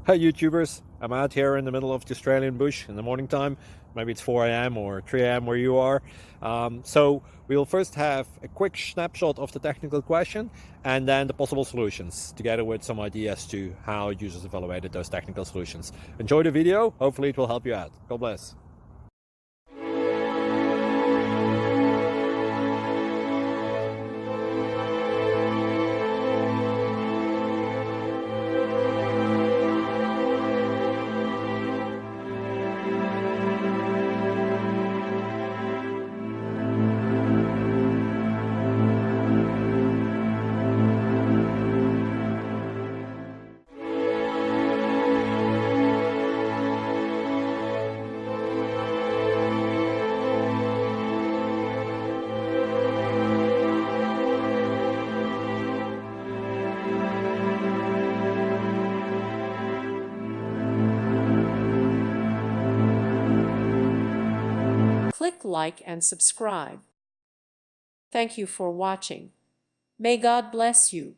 Hi YouTubers, I'm out here in the middle of the Australian bush in the morning time. Maybe it's 4 a.m. or 3 a.m. where you are. So we'll first have a quick snapshot of the technical question and then the possible solutions, together with some ideas to how users evaluated those technical solutions. Enjoy the video, hopefully it will help you out. God bless. Click like and subscribe. Thank you for watching. May God bless you.